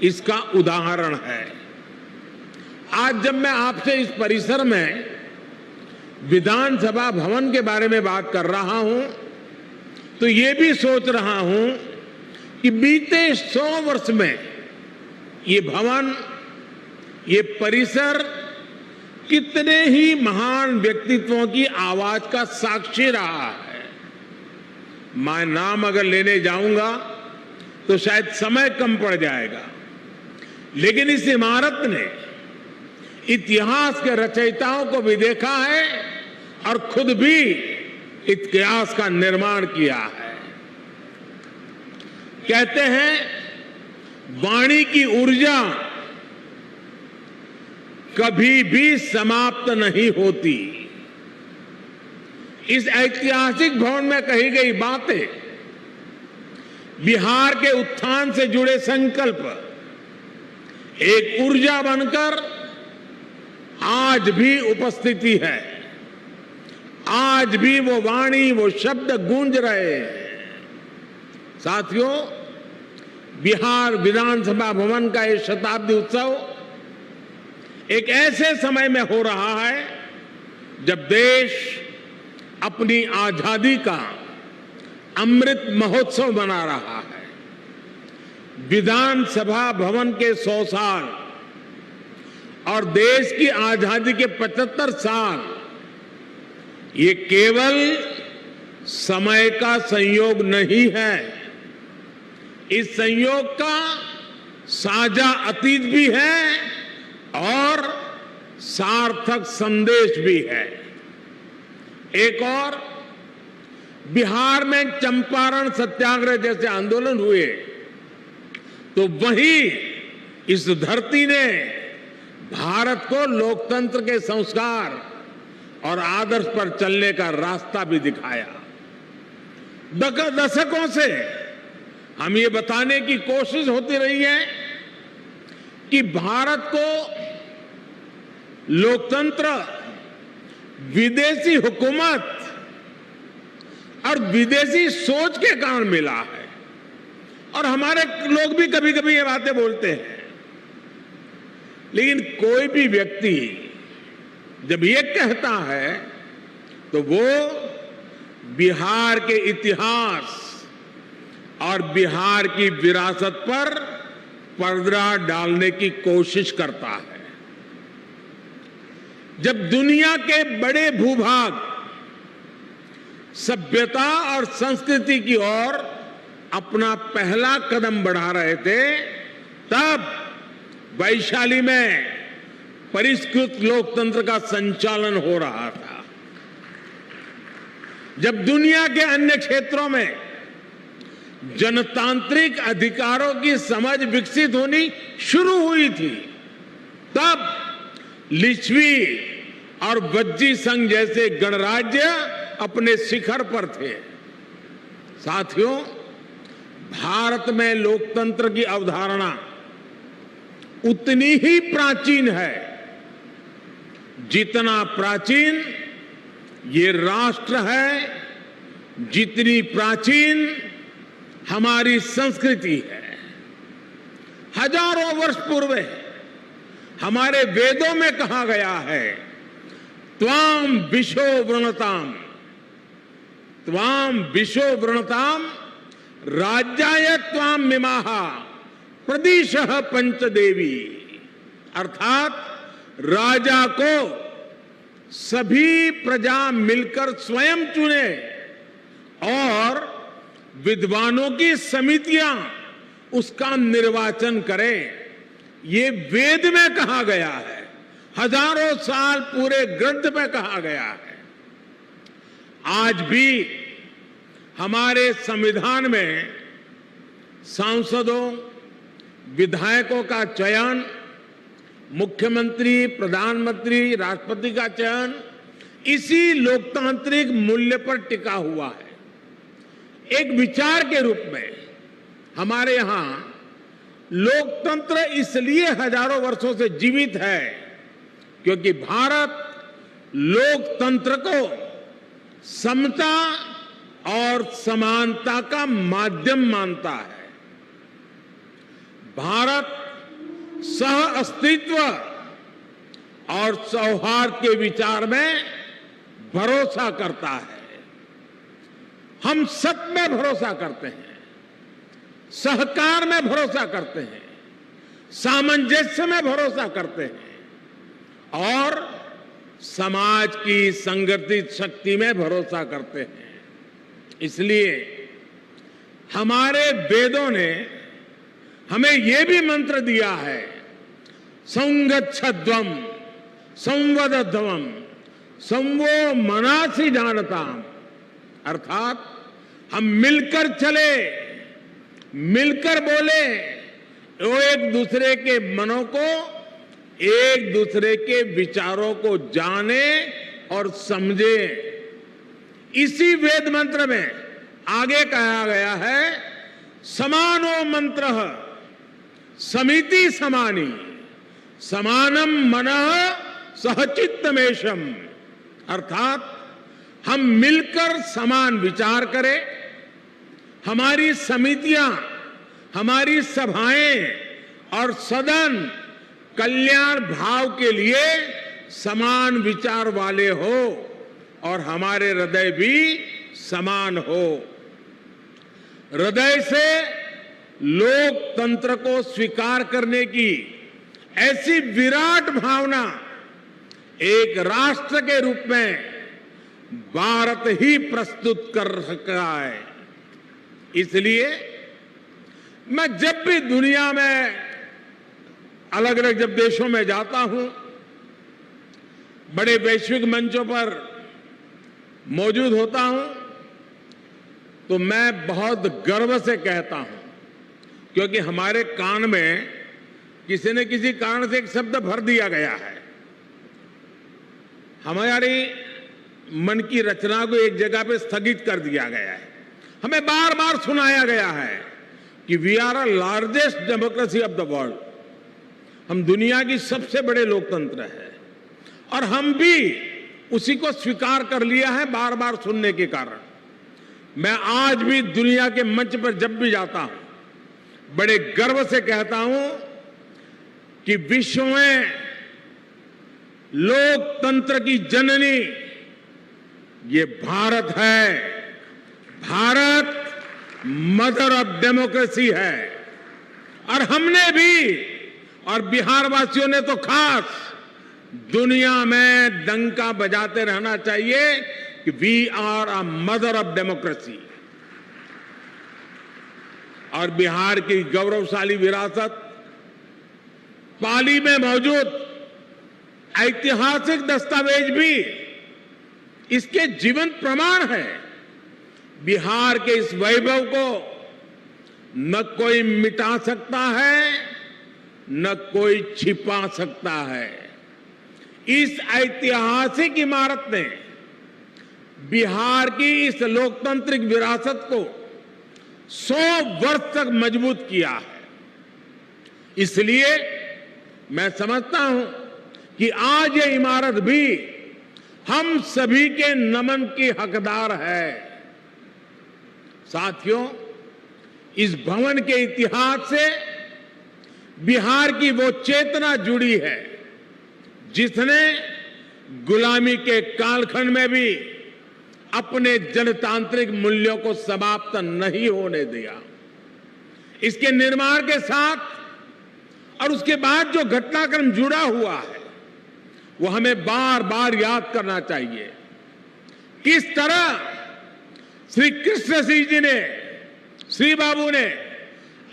F: इसका उदाहरण है। आज जब मैं आपसे इस परिसर में विधानसभा भवन के बारे में बात कर रहा हूं, तो ये भी सोच रहा हूं कि बीते 100 वर्ष में ये भवन, ये परिसर कितने ही महान व्यक्तित्वों की आवाज का साक्षी रहा है। मैं नाम अगर लेने जाऊंगा तो शायद समय कम पड़ जाएगा, लेकिन इस इमारत ने इतिहास के रचयिताओं को भी देखा है और खुद भी इतिहास का निर्माण किया है। कहते हैं वाणी की ऊर्जा कभी भी समाप्त नहीं होती। इस ऐतिहासिक भवन में कही गई बातें, बिहार के उत्थान से जुड़े संकल्प एक ऊर्जा बनकर आज भी उपस्थिति है। आज भी वो वाणी, वो शब्द गूंज रहे हैं। साथियों, बिहार विधानसभा भवन का ये शताब्दी उत्सव एक ऐसे समय में हो रहा है जब देश अपनी आजादी का अमृत महोत्सव मना रहा है। विधानसभा भवन के 100 साल और देश की आजादी के 75 साल, ये केवल समय का संयोग नहीं है, इस संयोग का साझा अतीत भी है और सार्थक संदेश भी है। एक और, बिहार में चंपारण सत्याग्रह जैसे आंदोलन हुए तो वहीं इस धरती ने भारत को लोकतंत्र के संस्कार और आदर्श पर चलने का रास्ता भी दिखाया। दशकों से हम ये बताने की कोशिश होती रही है कि भारत को लोकतंत्र विदेशी हुकूमत और विदेशी सोच के कारण मिला है, और हमारे लोग भी कभी कभी ये बातें बोलते हैं। लेकिन कोई भी व्यक्ति जब ये कहता है तो वो बिहार के इतिहास और बिहार की विरासत पर पर्दा डालने की कोशिश करता है। जब दुनिया के बड़े भूभाग सभ्यता और संस्कृति की ओर अपना पहला कदम बढ़ा रहे थे, तब वैशाली में परिष्कृत लोकतंत्र का संचालन हो रहा था। जब दुनिया के अन्य क्षेत्रों में जनतांत्रिक अधिकारों की समझ विकसित होनी शुरू हुई थी, तब लिच्छवी और वज्जी संघ जैसे गणराज्य अपने शिखर पर थे। साथियों, भारत में लोकतंत्र की अवधारणा उतनी ही प्राचीन है जितना प्राचीन ये राष्ट्र है, जितनी प्राचीन हमारी संस्कृति है। हजारों वर्ष पूर्व हमारे वेदों में कहा गया है, त्वाम विशो वृणताम, त्वाम विशो वृणताम राज्याय त्वाम मिमाहा प्रदिशः पंचदेवी। अर्थात राजा को सभी प्रजा मिलकर स्वयं चुने और विद्वानों की समितियां उसका निर्वाचन करें। ये वेद में कहा गया है, हजारों साल पूरे ग्रंथ में कहा गया है। आज भी हमारे संविधान में सांसदों, विधायकों का चयन, मुख्यमंत्री, प्रधानमंत्री, राष्ट्रपति का चयन इसी लोकतांत्रिक मूल्य पर टिका हुआ है। एक विचार के रूप में हमारे यहां लोकतंत्र इसलिए हजारों वर्षों से जीवित है क्योंकि भारत लोकतंत्र को समता और समानता का माध्यम मानता है। भारत सह अस्तित्व और सौहार्द के विचार में भरोसा करता है। हम सत्य में भरोसा करते हैं, सहकार में भरोसा करते हैं, सामंजस्य में भरोसा करते हैं और समाज की संगठित शक्ति में भरोसा करते हैं। इसलिए हमारे वेदों ने हमें यह भी मंत्र दिया है, संगच्छध्वम संवदध्वम संवो मनासि जानताम, अर्थात हम मिलकर चले, मिलकर बोले, वो एक दूसरे के मनों को, एक दूसरे के विचारों को जाने और समझे। इसी वेद मंत्र में आगे कहा गया है, समानो मंत्रः समिति समानी समानम मनः सहचित्तमेशम, अर्थात हम मिलकर समान विचार करें, हमारी समितियां, हमारी सभाएं और सदन कल्याण भाव के लिए समान विचार वाले हो और हमारे हृदय भी समान हो। हृदय से लोकतंत्र को स्वीकार करने की ऐसी विराट भावना एक राष्ट्र के रूप में भारत ही प्रस्तुत कर रहा है। इसलिए मैं जब भी दुनिया में अलग अलग जब देशों में जाता हूं, बड़े वैश्विक मंचों पर मौजूद होता हूं, तो मैं बहुत गर्व से कहता हूं, क्योंकि हमारे कान में किसी न किसी कारण से एक शब्द भर दिया गया है। हमारी मन की रचना को एक जगह पे स्थगित कर दिया गया है। हमें बार बार सुनाया गया है कि we are a largest democracy of the world, हम दुनिया की सबसे बड़े लोकतंत्र है, और हम भी उसी को स्वीकार कर लिया है बार बार सुनने के कारण। मैं आज भी दुनिया के मंच पर जब भी जाता हूं, बड़े गर्व से कहता हूं कि विश्व में लोकतंत्र की जननी ये भारत है। भारत मदर ऑफ डेमोक्रेसी है, और हमने भी, और बिहार वासियों ने तो खास, दुनिया में डंका बजाते रहना चाहिए कि we are a mother of democracy. और बिहार की गौरवशाली विरासत, पाली में मौजूद ऐतिहासिक दस्तावेज भी इसके जीवंत प्रमाण है। बिहार के इस वैभव को न कोई मिटा सकता है, न कोई छिपा सकता है। इस ऐतिहासिक इमारत ने बिहार की इस लोकतांत्रिक विरासत को 100 वर्ष तक मजबूत किया है। इसलिए मैं समझता हूं कि आज ये इमारत भी हम सभी के नमन की हकदार है। साथियों, इस भवन के इतिहास से बिहार की वो चेतना जुड़ी है जिसने गुलामी के कालखंड में भी अपने जनतांत्रिक मूल्यों को समाप्त नहीं होने दिया। इसके निर्माण के साथ और उसके बाद जो घटनाक्रम जुड़ा हुआ है, वो हमें बार बार याद करना चाहिए। किस तरह श्री कृष्ण सिंह जी ने, श्री बाबू ने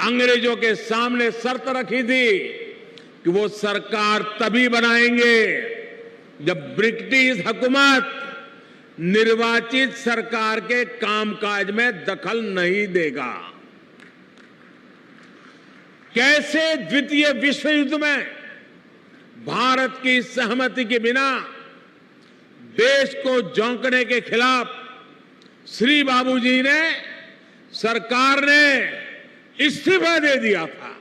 F: अंग्रेजों के सामने शर्त रखी थी कि वो सरकार तभी बनाएंगे जब ब्रिटिश हुकूमत निर्वाचित सरकार के कामकाज में दखल नहीं देगा। कैसे द्वितीय विश्व युद्ध में भारत की सहमति के बिना देश को झोंकने के खिलाफ श्री बाबूजी ने, सरकार ने इस्तीफा दे दिया था,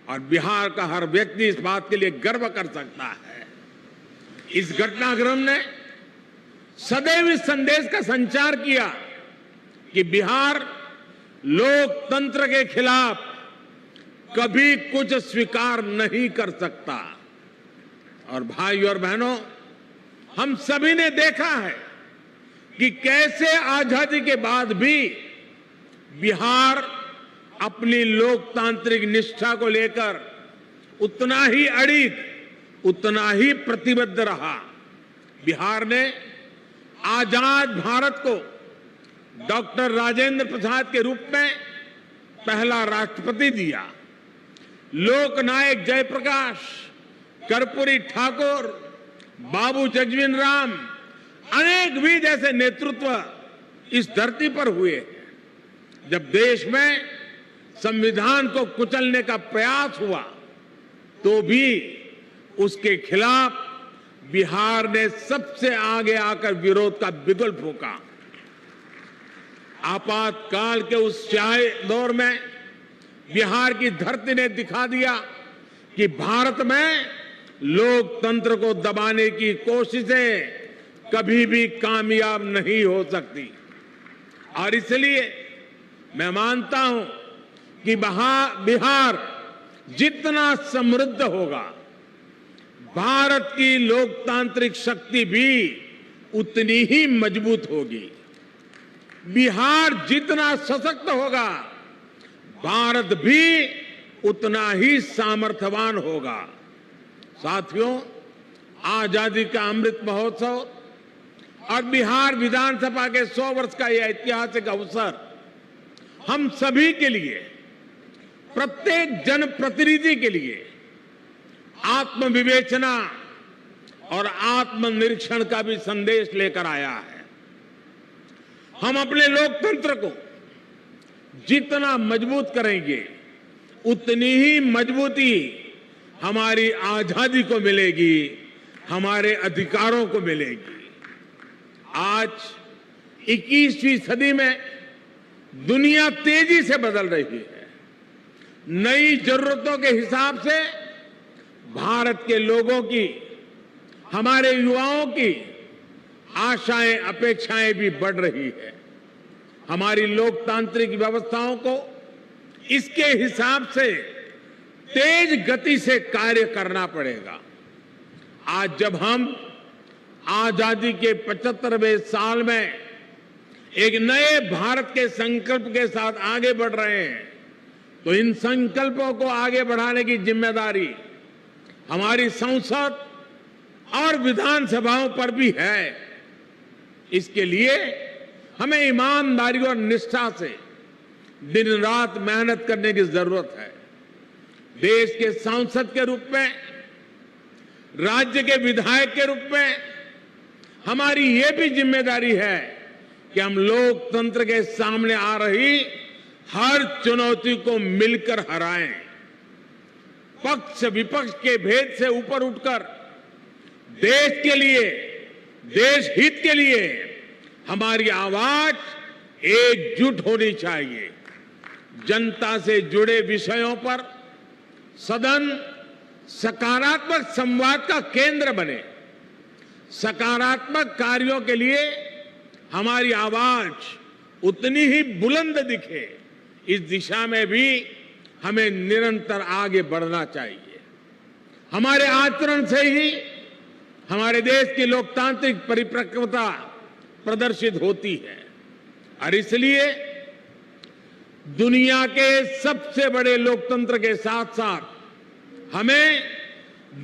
F: और बिहार का हर व्यक्ति इस बात के लिए गर्व कर सकता है। इस घटनाक्रम ने सदैव इस संदेश का संचार किया कि बिहार लोकतंत्र के खिलाफ कभी कुछ स्वीकार नहीं कर सकता। और भाई और बहनों, हम सभी ने देखा है कि कैसे आजादी के बाद भी बिहार अपनी लोकतांत्रिक निष्ठा को लेकर उतना ही अडिग, उतना ही प्रतिबद्ध रहा। बिहार ने आजाद भारत को डॉक्टर राजेंद्र प्रसाद के रूप में पहला राष्ट्रपति दिया। लोकनायक जयप्रकाश, कर्पूरी ठाकुर, बाबू जगजीवन राम, अनेक भी जैसे नेतृत्व इस धरती पर हुए। जब देश में संविधान को कुचलने का प्रयास हुआ तो भी उसके खिलाफ बिहार ने सबसे आगे आकर विरोध का बिगुल फूंका। आपातकाल के उस स्याही दौर में बिहार की धरती ने दिखा दिया कि भारत में लोकतंत्र को दबाने की कोशिशें कभी भी कामयाब नहीं हो सकती। और इसलिए मैं मानता हूं कि बिहार जितना समृद्ध होगा, भारत की लोकतांत्रिक शक्ति भी उतनी ही मजबूत होगी। बिहार जितना सशक्त होगा, भारत भी उतना ही सामर्थ्यवान होगा। साथियों, आजादी का अमृत महोत्सव और बिहार विधानसभा के 100 वर्ष का यह ऐतिहासिक अवसर हम सभी के लिए, प्रत्येक जनप्रतिनिधि के लिए आत्मविवेचना और आत्मनिरीक्षण का भी संदेश लेकर आया है। हम अपने लोकतंत्र को जितना मजबूत करेंगे, उतनी ही मजबूती हमारी आजादी को मिलेगी, हमारे अधिकारों को मिलेगी। आज 21वीं सदी में दुनिया तेजी से बदल रही है। नई जरूरतों के हिसाब से भारत के लोगों की, हमारे युवाओं की आशाएं, अपेक्षाएं भी बढ़ रही है। हमारी लोकतांत्रिक व्यवस्थाओं को इसके हिसाब से तेज गति से कार्य करना पड़ेगा। आज जब हम आजादी के 75वें साल में एक नए भारत के संकल्प के साथ आगे बढ़ रहे हैं, तो इन संकल्पों को आगे बढ़ाने की जिम्मेदारी हमारी संसद और विधानसभाओं पर भी है। इसके लिए हमें ईमानदारी और निष्ठा से दिन रात मेहनत करने की जरूरत है। देश के सांसद के रूप में, राज्य के विधायक के रूप में हमारी ये भी जिम्मेदारी है कि हम लोकतंत्र के सामने आ रही हर चुनौती को मिलकर हराएं। पक्ष विपक्ष के भेद से ऊपर उठकर देश के लिए, देश हित के लिए हमारी आवाज एकजुट होनी चाहिए। जनता से जुड़े विषयों पर सदन सकारात्मक संवाद का केंद्र बने। सकारात्मक कार्यों के लिए हमारी आवाज उतनी ही बुलंद दिखे, इस दिशा में भी हमें निरंतर आगे बढ़ना चाहिए। हमारे आचरण से ही हमारे देश की लोकतांत्रिक परिपक्वता प्रदर्शित होती है। और इसलिए दुनिया के सबसे बड़े लोकतंत्र के साथ साथ हमें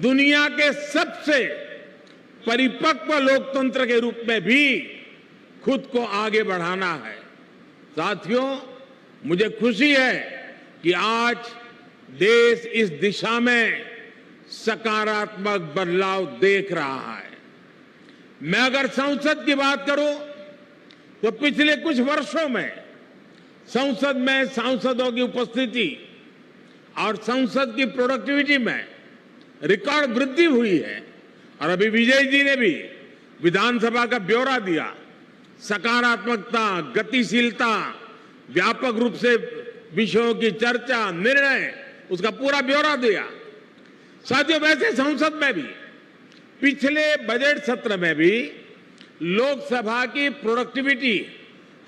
F: दुनिया के सबसे परिपक्व लोकतंत्र के रूप में भी खुद को आगे बढ़ाना है। साथियों, मुझे खुशी है कि आज देश इस दिशा में सकारात्मक बदलाव देख रहा है। मैं अगर संसद की बात करूं तो पिछले कुछ वर्षों में संसद में सांसदों की उपस्थिति और संसद की प्रोडक्टिविटी में रिकॉर्ड वृद्धि हुई है। और अभी विजय जी ने भी विधानसभा का ब्यौरा दिया। सकारात्मकता, गतिशीलता, व्यापक रूप से विषयों की चर्चा, निर्णय, उसका पूरा ब्यौरा दिया। साथियों, वैसे संसद में भी पिछले बजट सत्र में भी लोकसभा की प्रोडक्टिविटी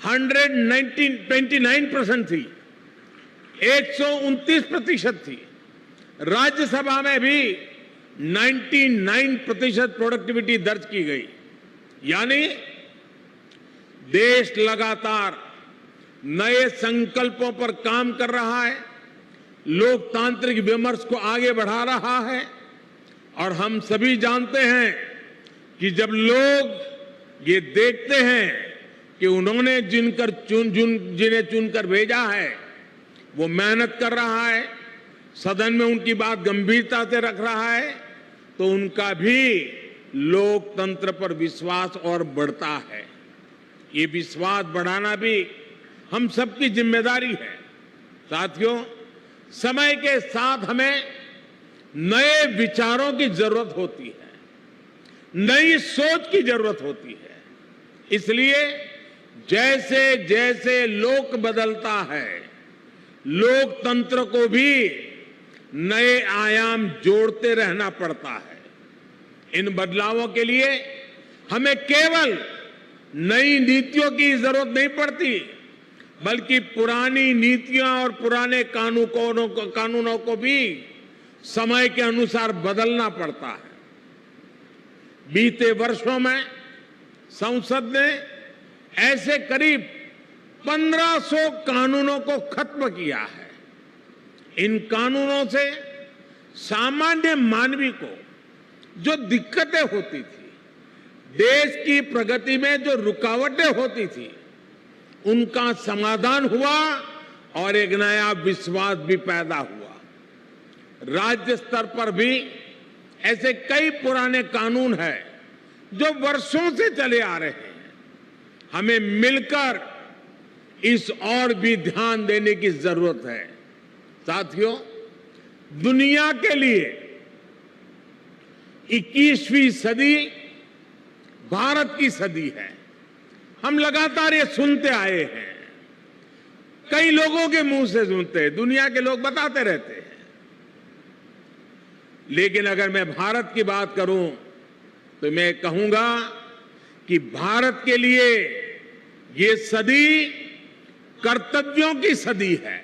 F: 129% थी। 129% थी। राज्यसभा में भी 99% प्रोडक्टिविटी दर्ज की गई। यानी देश लगातार नए संकल्पों पर काम कर रहा है, लोकतांत्रिक विमर्श को आगे बढ़ा रहा है। और हम सभी जानते हैं कि जब लोग ये देखते हैं कि उन्होंने जिन्हें चुनकर भेजा है वो मेहनत कर रहा है, सदन में उनकी बात गंभीरता से रख रहा है, तो उनका भी लोकतंत्र पर विश्वास और बढ़ता है। ये विश्वास बढ़ाना भी हम सबकी जिम्मेदारी है। साथियों, समय के साथ हमें नए विचारों की जरूरत होती है, नई सोच की जरूरत होती है। इसलिए जैसे जैसे लोक बदलता है, लोकतंत्र को भी नए आयाम जोड़ते रहना पड़ता है। इन बदलावों के लिए हमें केवल नई नीतियों की जरूरत नहीं पड़ती, बल्कि पुरानी नीतियां और पुराने कानूनों को भी समय के अनुसार बदलना पड़ता है। बीते वर्षों में संसद ने ऐसे करीब 1500 कानूनों को खत्म किया है। इन कानूनों से सामान्य मानवी को जो दिक्कतें होती थी, देश की प्रगति में जो रुकावटें होती थी, उनका समाधान हुआ और एक नया विश्वास भी पैदा हुआ। राज्य स्तर पर भी ऐसे कई पुराने कानून हैं जो वर्षों से चले आ रहे हैं। हमें मिलकर इस और भी ध्यान देने की जरूरत है। साथियों, दुनिया के लिए 21वीं सदी भारत की सदी है। हम लगातार ये सुनते आए हैं, कई लोगों के मुंह से सुनते हैं, दुनिया के लोग बताते रहते हैं। लेकिन अगर मैं भारत की बात करूं तो मैं कहूंगा कि भारत के लिए ये सदी कर्तव्यों की सदी है।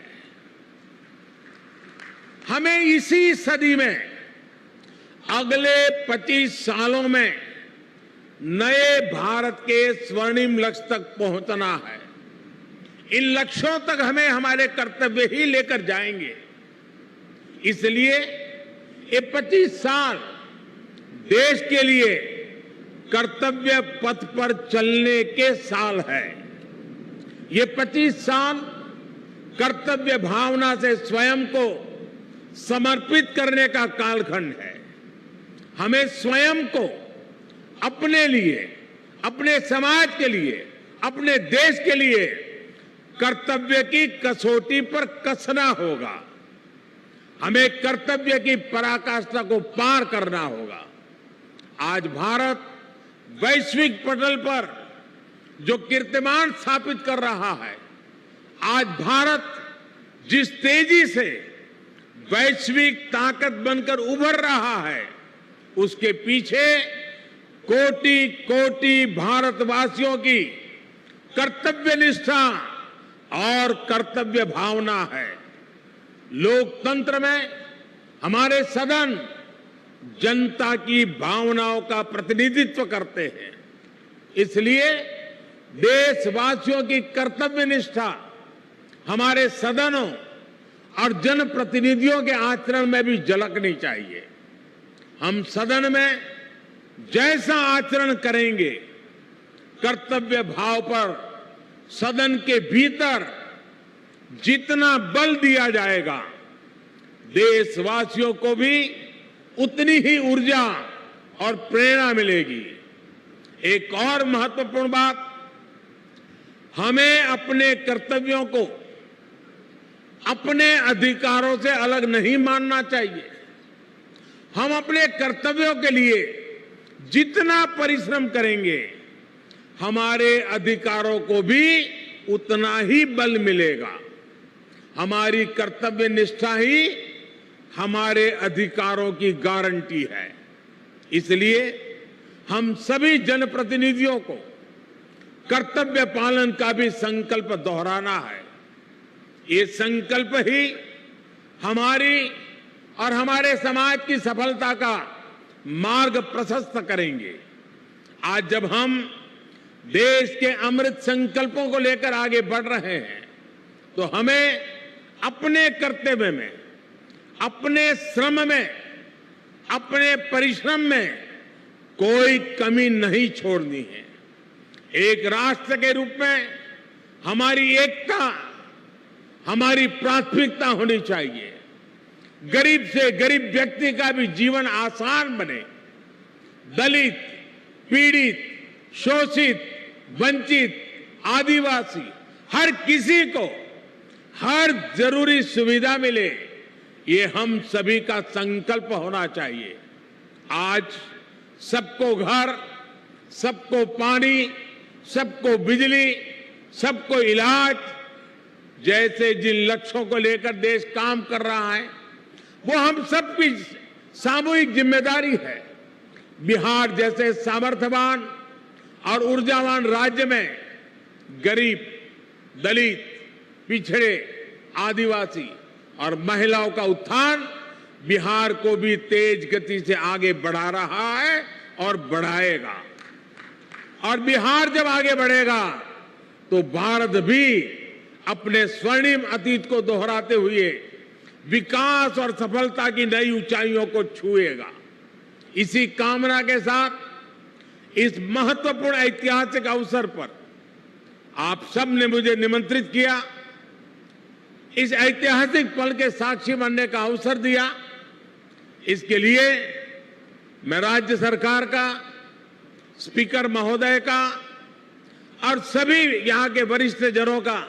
F: हमें इसी सदी में अगले 25 सालों में नए भारत के स्वर्णिम लक्ष्य तक पहुंचना है। इन लक्ष्यों तक हमें हमारे कर्तव्य ही लेकर जाएंगे। इसलिए ये 25 साल देश के लिए कर्तव्य पथ पर चलने के साल है। ये 25 साल कर्तव्य भावना से स्वयं को समर्पित करने का कालखंड है। हमें स्वयं को अपने लिए, अपने समाज के लिए, अपने देश के लिए कर्तव्य की कसौटी पर कसना होगा। हमें कर्तव्य की पराकाष्ठा को पार करना होगा। आज भारत वैश्विक पटल पर जो कीर्तिमान स्थापित कर रहा है, आज भारत जिस तेजी से वैश्विक ताकत बनकर उभर रहा है, उसके पीछे कोटि कोटि भारतवासियों की कर्तव्य निष्ठा और कर्तव्य भावना है। लोकतंत्र में हमारे सदन जनता की भावनाओं का प्रतिनिधित्व करते हैं। इसलिए देशवासियों की कर्तव्य निष्ठा हमारे सदनों और जनप्रतिनिधियों के आचरण में भी झलकनी चाहिए। हम सदन में जैसा आचरण करेंगे, कर्तव्य भाव पर सदन के भीतर जितना बल दिया जाएगा, देशवासियों को भी उतनी ही ऊर्जा और प्रेरणा मिलेगी। एक और महत्वपूर्ण बात, हमें अपने कर्तव्यों को अपने अधिकारों से अलग नहीं मानना चाहिए। हम अपने कर्तव्यों के लिए जितना परिश्रम करेंगे, हमारे अधिकारों को भी उतना ही बल मिलेगा। हमारी कर्तव्य निष्ठा ही हमारे अधिकारों की गारंटी है। इसलिए हम सभी जनप्रतिनिधियों को कर्तव्य पालन का भी संकल्प दोहराना है। ये संकल्प ही हमारी और हमारे समाज की सफलता का मार्ग प्रशस्त करेंगे। आज जब हम देश के अमृत संकल्पों को लेकर आगे बढ़ रहे हैं तो हमें अपने कर्तव्य में, अपने श्रम में, अपने परिश्रम में कोई कमी नहीं छोड़नी है। एक राष्ट्र के रूप में हमारी एकता हमारी प्राथमिकता होनी चाहिए। गरीब से गरीब व्यक्ति का भी जीवन आसान बने। दलित, पीड़ित, शोषित, वंचित, आदिवासी, हर किसी को हर जरूरी सुविधा मिले, ये हम सभी का संकल्प होना चाहिए। आज सबको घर, सबको पानी, सबको बिजली, सबको इलाज जैसे जिन लक्ष्यों को लेकर देश काम कर रहा है वो हम सबकी सामूहिक जिम्मेदारी है। बिहार जैसे सामर्थ्यवान और ऊर्जावान राज्य में गरीब, दलित, पिछड़े, आदिवासी और महिलाओं का उत्थान बिहार को भी तेज गति से आगे बढ़ा रहा है और बढ़ाएगा। और बिहार जब आगे बढ़ेगा तो भारत भी अपने स्वर्णिम अतीत को दोहराते हुए विकास और सफलता की नई ऊंचाइयों को छुएगा। इसी कामना के साथ इस महत्वपूर्ण ऐतिहासिक अवसर पर आप सब ने मुझे निमंत्रित किया, इस ऐतिहासिक पल के साक्षी बनने का अवसर दिया। इसके लिए मैं राज्य सरकार का, स्पीकर महोदय का और सभी यहां के वरिष्ठ जनों का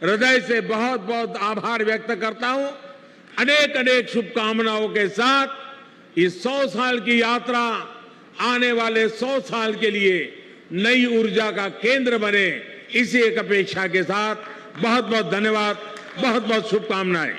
F: हृदय से बहुत बहुत आभार व्यक्त करता हूं। अनेक अनेक शुभकामनाओं के साथ इस 100 साल की यात्रा आने वाले 100 साल के लिए नई ऊर्जा का केंद्र बने, इसी एक अपेक्षा के साथ बहुत बहुत धन्यवाद, बहुत बहुत शुभकामनाएं।